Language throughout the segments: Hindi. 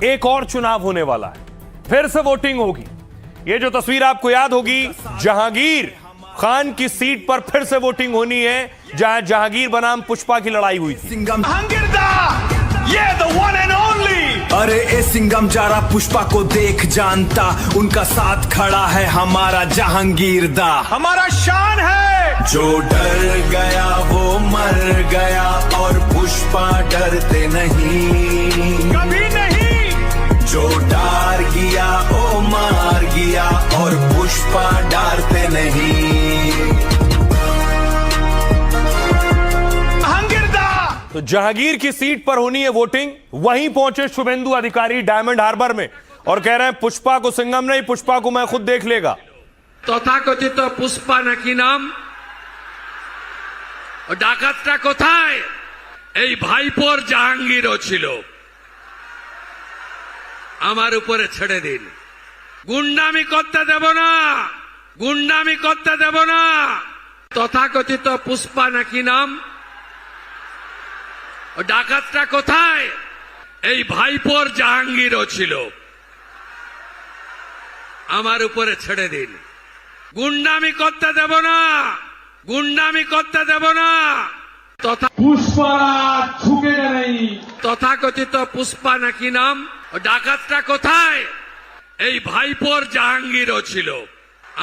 एक और चुनाव होने वाला है, फिर से वोटिंग होगी। ये जो तस्वीर आपको याद होगी, जहांगीर खान की सीट पर फिर से वोटिंग होनी है, जहां जहांगीर बनाम पुष्पा की लड़ाई हुई थी। ये the one and only। अरे ए सिंगम जारा पुष्पा को देख जानता, उनका साथ खड़ा है हमारा जहांगीर दा, हमारा शान है। जो डर गया वो मर गया, और पुष्पा डरते नहीं, कभी नहीं। जो डार गया वो मार गया, और पुष्पा डरते नहीं। तो जहांगीर की सीट पर होनी है वोटिंग, वहीं पहुंचे शुभेंदु अधिकारी डायमंड हार्बर में और कह रहे हैं पुष्पा को सिंगम नहीं, पुष्पा को मैं खुद देख लेगा। তথাকথিত পুষ্পা নাকি নাম, ও ডাকাতটা কোথায়? এই ভাইপোর জাহাঙ্গীরও ছিল। আমার উপরে ছেড়ে দিন, গুন্ডামি করতে দেব না, গুন্ডামি করতে দেব না। তথাকথিত পুষ্পা নাকি নাম, ও ডাকাতটা কোথায়? এই ভাইপোর জাহাঙ্গীরও ছিল। আমার উপরে ছেড়ে দিন, গুন্ডামি করতে দেব না, গুন্ডামি করতে দেব না। পুষ্পারাজ ঝুঁকেগা নেই। তথাকথিত পুষ্পা নাকি নাম, ও ডাকাতটা কোথায়? এই ভাইপোর জাহাঙ্গীরও ছিল।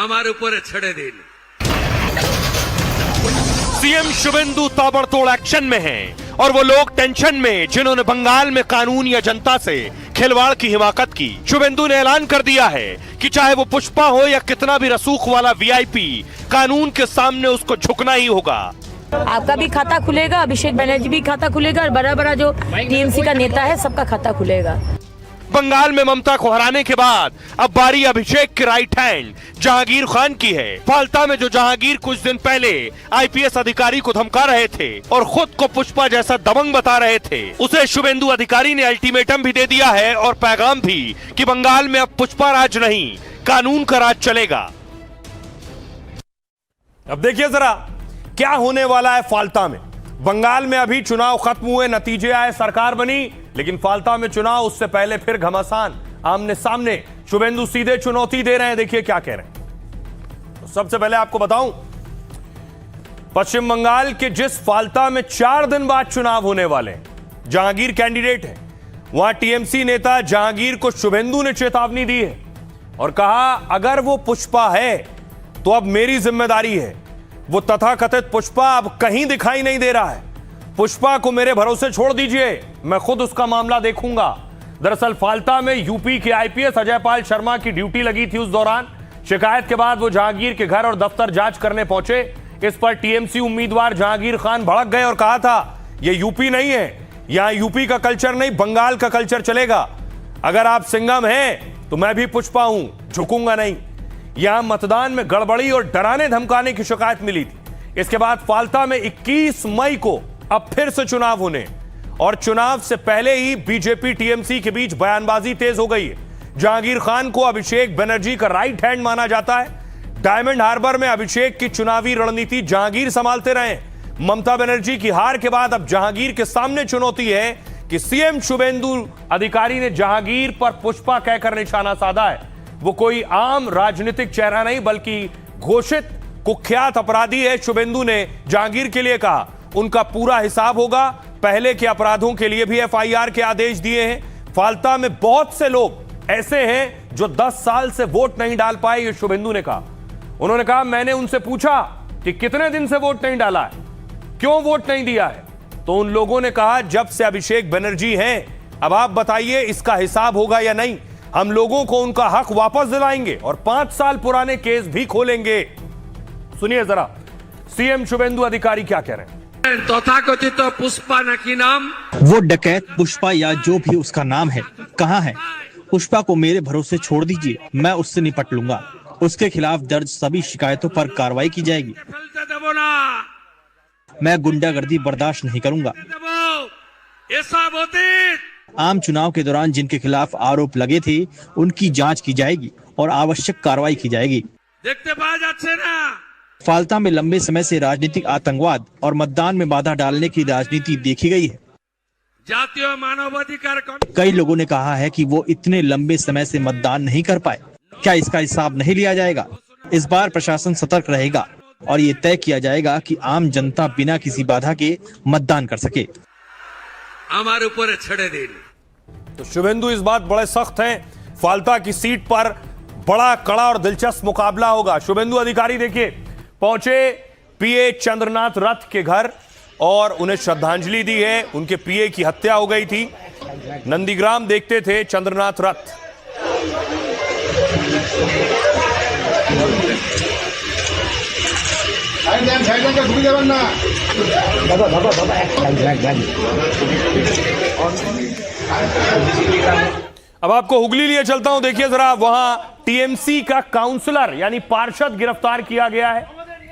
আমার উপরে ছেড়ে দিন। सीएम शुभेंदु ताबड़तोड़ एक्शन में हैं और वो लोग टेंशन में जिन्होंने बंगाल में कानून या जनता से खिलवाड़ की हिमाकत की। शुभेंदु ने ऐलान कर दिया है कि चाहे वो पुष्पा हो या कितना भी रसूख वाला वीआईपी, कानून के सामने उसको झुकना ही होगा। आपका भी खाता खुलेगा, अभिषेक बनर्जी भी खाता खुलेगा, और बड़ा बड़ा जो टीएमसी का नेता है सबका खाता खुलेगा। बंगाल में ममता को हराने के बाद अब बारी अभिषेक के राइट हैंड जहांगीर खान की है। फाल्ता में जो जहांगीर कुछ दिन पहले आईपीएस अधिकारी को धमका रहे थे और खुद को पुष्पा जैसा दबंग बता रहे थे, उसे शुभेंदु अधिकारी ने अल्टीमेटम भी दे दिया है और पैगाम भी कि बंगाल में अब पुष्पा राज नहीं, कानून का राज चलेगा। अब देखिए जरा क्या होने वाला है फाल्ता में। बंगाल में अभी चुनाव खत्म हुए, नतीजे आए, सरकार बनी, लेकिन फाल्ता में चुनाव उससे पहले फिर घमासान, आमने सामने। शुभेंदु सीधे चुनौती दे रहे हैं, देखिए क्या कह रहे हैं। तो सबसे पहले आपको बताऊं, पश्चिम बंगाल के जिस फाल्ता में 4 दिन बाद चुनाव होने वाले हैं, जहांगीर कैंडिडेट है, वहां टीएमसी नेता जहांगीर को शुभेंदु ने चेतावनी दी है और कहा अगर वो पुष्पा है तो अब मेरी जिम्मेदारी है। वो तथाकथित पुष्पा अब कहीं दिखाई नहीं दे रहा है। पुष्पा को मेरे भरोसे छोड़ दीजिए, मैं खुद उसका मामला देखूंगा। दरअसल फाल्ता में यूपी के आईपीएस अजयपाल शर्मा की ड्यूटी लगी थी। उस दौरान शिकायत के बाद वो जहांगीर के घर और दफ्तर जांच करने पहुंचे। इस पर टीएमसी उम्मीदवार जहांगीर खान भड़क गए और कहा था ये यूपी नहीं है, यहां यूपी का कल्चर नहीं, बंगाल का कल्चर चलेगा। अगर आप सिंगम हैं तो मैं भी पुष्पा हूं, झुकूंगा नहीं। यहां मतदान में गड़बड़ी और डराने धमकाने की शिकायत मिली थी। इसके बाद फाल्ता में 21 मई को अब फिर से चुनाव होने, और चुनाव से पहले ही बीजेपी टीएमसी के बीच बयानबाजी तेज हो गई है। जहांगीर खान को अभिषेक बनर्जी का राइट हैंड माना जाता है। डायमंड हार्बर में अभिषेक की चुनावी रणनीति जहांगीर संभालते रहे। ममता बनर्जी की हार के बाद अब जहांगीर के सामने चुनौती है कि सीएम शुभेंदु अधिकारी ने जहांगीर पर पुष्पा कहकर निशाना साधा है। वो कोई आम राजनीतिक चेहरा नहीं, बल्कि घोषित कुख्यात अपराधी है। शुभेंदु ने जहांगीर के लिए कहा उनका पूरा हिसाब होगा। पहले के अपराधों के लिए भी एफआईआर के आदेश दिए हैं। फाल्ता में बहुत से लोग ऐसे हैं जो 10 साल से वोट नहीं डाल पाए, ये शुभेंदु ने कहा। उन्होंने कहा मैंने उनसे पूछा कि कितने दिन से वोट नहीं डाला है, क्यों वोट नहीं दिया है, तो उन लोगों ने कहा जब से अभिषेक बनर्जी हैं, अब आप बताइए इसका हिसाब होगा या नहीं। हम लोगों को उनका हक वापस दिलाएंगे और 5 साल पुराने केस भी खोलेंगे। सुनिए जरा सीएम शुभेंदु अधिकारी क्या कह रहे हैं। तथाकथित पुष्पा नाकी नाम, वो डकैत पुष्पा या जो भी उसका नाम है कहाँ है? पुष्पा को मेरे भरोसे छोड़ दीजिए, मैं उससे निपट लूंगा। उसके खिलाफ दर्ज सभी शिकायतों पर कार्रवाई की जाएगी। मैं गुंडागर्दी बर्दाश्त नहीं करूंगा। आम चुनाव के दौरान जिनके खिलाफ आरोप लगे थे उनकी जांच की जाएगी और आवश्यक कार्रवाई की जाएगी। देखते पाया जाच्छे ना, फाल्ता में लंबे समय से राजनीतिक आतंकवाद और मतदान में बाधा डालने की राजनीति देखी गई है। জাতীয় মানবাধিকার कई लोगों ने कहा है कि वो इतने लंबे समय से मतदान नहीं कर पाए। क्या इसका हिसाब नहीं लिया जाएगा? इस बार प्रशासन सतर्क रहेगा और ये तय किया जाएगा कि आम जनता बिना किसी बाधा के मतदान कर सके। আমার উপরে ছেড়ে দিন। तो शुभेंदु इस बात बड़े सख्त हैं। फाल्ता की सीट पर बड़ा कड़ा और दिलचस्प मुकाबला होगा। शुभेंदु अधिकारी देखिए पहुंचे पीए चंद्रनाथ रथ के घर और उन्हें श्रद्धांजलि दी है। उनके पीए की हत्या हो गई थी। नंदीग्राम देखते थे चंद्रनाथ रथ। अब आपको हुगली लिए चलता हूं। देखिए जरा वहां टीएमसी का काउंसलर यानी पार्षद गिरफ्तार किया गया है।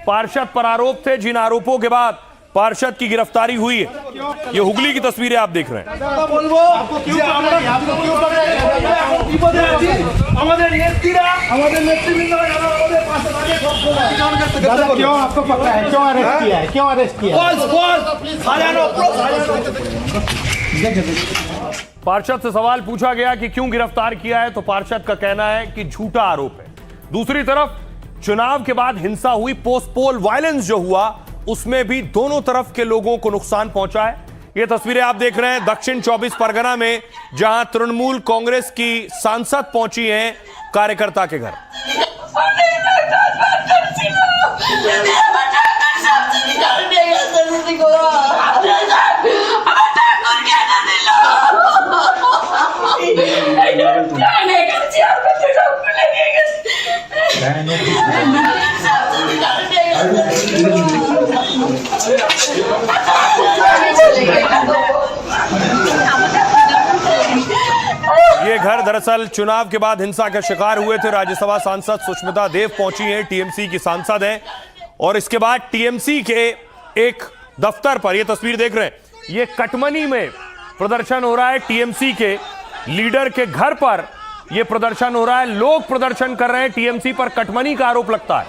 पार्षद पर आरोप थे, जिन आरोपों के बाद पार्षद की गिरफ्तारी हुई है। ये हुगली की तस्वीरें आप देख रहे हैं। क्यों आपको पकड़ा है? क्यों अरेस्ट किया है? क्यों अरेस्ट किया है? पार्षद से सवाल पूछा गया कि क्यों गिरफ्तार किया है, तो पार्षद का कहना है कि झूठा आरोप है। दूसरी तरफ चुनाव के बाद हिंसा हुई, पोस्ट पोल वायलेंस जो हुआ उसमें भी दोनों तरफ के लोगों को नुकसान पहुंचा है। ये तस्वीरें आप देख रहे हैं दक्षिण 24 परगना में, जहां तृणमूल कांग्रेस की सांसद पहुंची हैं कार्यकर्ता के घर। ये घर दरअसल चुनाव के बाद हिंसा का शिकार हुए थे। राज्यसभा सांसद सुष्मिता देव पहुंची हैं, टीएमसी की सांसद हैं, और इसके बाद टीएमसी के एक दफ्तर पर, ये तस्वीर देख रहे हैं, ये कटमनी में प्रदर्शन हो रहा है। टीएमसी के लीडर के घर पर यह प्रदर्शन हो रहा है। लोग प्रदर्शन कर रहे हैं, टीएमसी पर कटमनी का आरोप लगता है।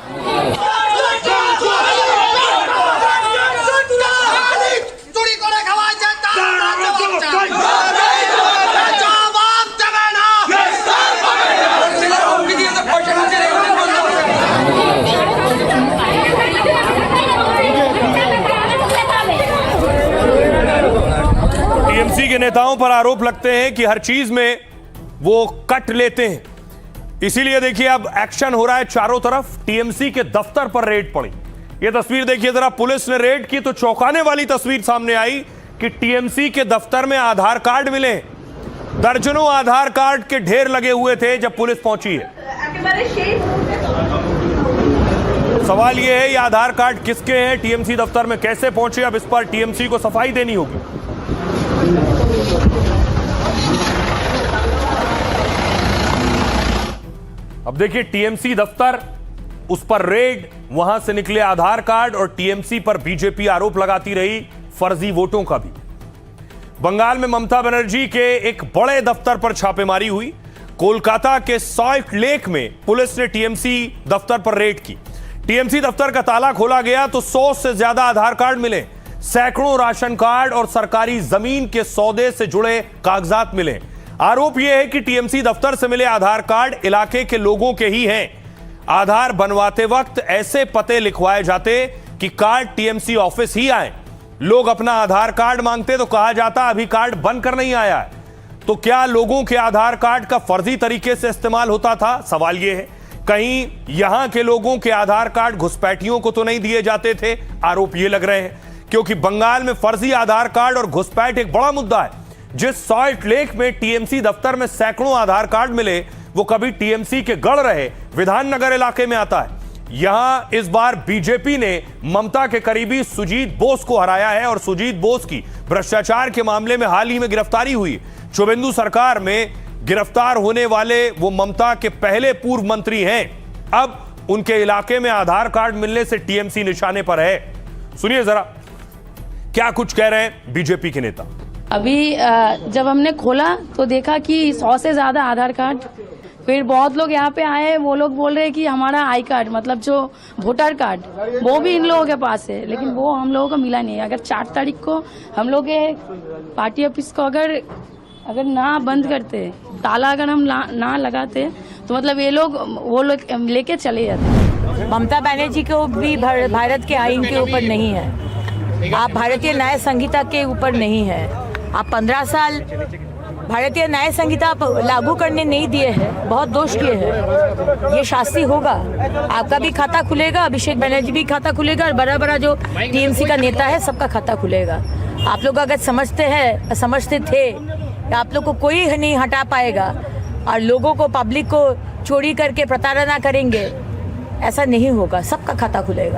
टीएमसी के नेताओं पर आरोप लगते हैं कि हर चीज में वो कट लेते हैं। इसीलिए देखिए अब एक्शन हो रहा है चारों तरफ। टीएमसी के दफ्तर पर रेड पड़ी। ये तस्वीर देखिए जरा, पुलिस ने रेड की तो चौंकाने वाली तस्वीर सामने आई कि टीएमसी के दफ्तर में आधार कार्ड मिले। दर्जनों आधार कार्ड के ढेर लगे हुए थे जब पुलिस पहुंची है। सवाल यह है ये आधार कार्ड किसके हैं, टीएमसी दफ्तर में कैसे पहुंचे? अब इस पर टीएमसी को सफाई देनी होगी। अब देखिए टीएमसी दफ्तर, उस पर रेड, वहां से निकले आधार कार्ड, और टीएमसी पर बीजेपी आरोप लगाती रही फर्जी वोटों का भी। बंगाल में ममता बनर्जी के एक बड़े दफ्तर पर छापेमारी हुई। कोलकाता के सॉल्ट लेक में पुलिस ने टीएमसी दफ्तर पर रेड की। टीएमसी दफ्तर का ताला खोला गया तो 100 से ज्यादा आधार कार्ड मिले, सैकड़ों राशन कार्ड और सरकारी जमीन के सौदे से जुड़े कागजात मिले। आरोप यह है कि टीएमसी दफ्तर से मिले आधार कार्ड इलाके के लोगों के ही हैं। आधार बनवाते वक्त ऐसे पते लिखवाए जाते कि कार्ड टीएमसी ऑफिस ही आए। लोग अपना आधार कार्ड मांगते तो कहा जाता अभी कार्ड बनकर नहीं आया है। तो क्या लोगों के आधार कार्ड का फर्जी तरीके से इस्तेमाल होता था? सवाल यह है। कहीं यहां के लोगों के आधार कार्ड घुसपैठियों को तो नहीं दिए जाते थे? आरोप ये लग रहे हैं, क्योंकि बंगाल में फर्जी आधार कार्ड और घुसपैठ एक बड़ा मुद्दा है। जिस सॉल्ट लेक में टीएमसी दफ्तर में सैकड़ों आधार कार्ड मिले, वो कभी टीएमसी के गढ़ रहे विधाननगर इलाके में आता है। यहां इस बार बीजेपी ने ममता के करीबी सुजीत बोस को हराया है, और सुजीत बोस की भ्रष्टाचार के मामले में हाल ही में गिरफ्तारी हुई। शुभेंदु सरकार में गिरफ्तार होने वाले वो ममता के पहले पूर्व मंत्री हैं। अब उनके इलाके में आधार कार्ड मिलने से टीएमसी निशाने पर है। सुनिए जरा क्या कुछ कह रहे हैं बीजेपी के नेता। अभी जब हमने खोला तो देखा कि 100 से ज्यादा आधार कार्ड फिर बहुत लोग यहाँ पे आए, वो लोग बोल रहे हैं कि हमारा आई कार्ड मतलब जो वोटर कार्ड वो भी इन लोगों के पास है, लेकिन वो हम लोगों को मिला नहीं है। अगर 4 तारीख को हम लोग के पार्टी ऑफिस को अगर ना बंद करते, ताला अगर हम ना लगाते, तो मतलब वो लोग लेके चले जाते। ममता बनर्जी को भी भारत के आईन के ऊपर नहीं है, आप भारतीय न्याय संहिता के ऊपर नहीं है। आप 15 साल भारतीय न्याय संहिता आप लागू करने नहीं दिए हैं, बहुत दोष किए हैं, ये शास्ति होगा। आपका भी खाता खुलेगा, अभिषेक बनर्जी भी खाता खुलेगा, और बड़ा बड़ा जो टीएमसी का नेता है सबका खाता खुलेगा। आप लोग अगर समझते थे, आप लोग को कोई नहीं हटा पाएगा और लोगों को, पब्लिक को चोरी करके प्रताड़ना करेंगे, ऐसा नहीं होगा, सबका खाता खुलेगा।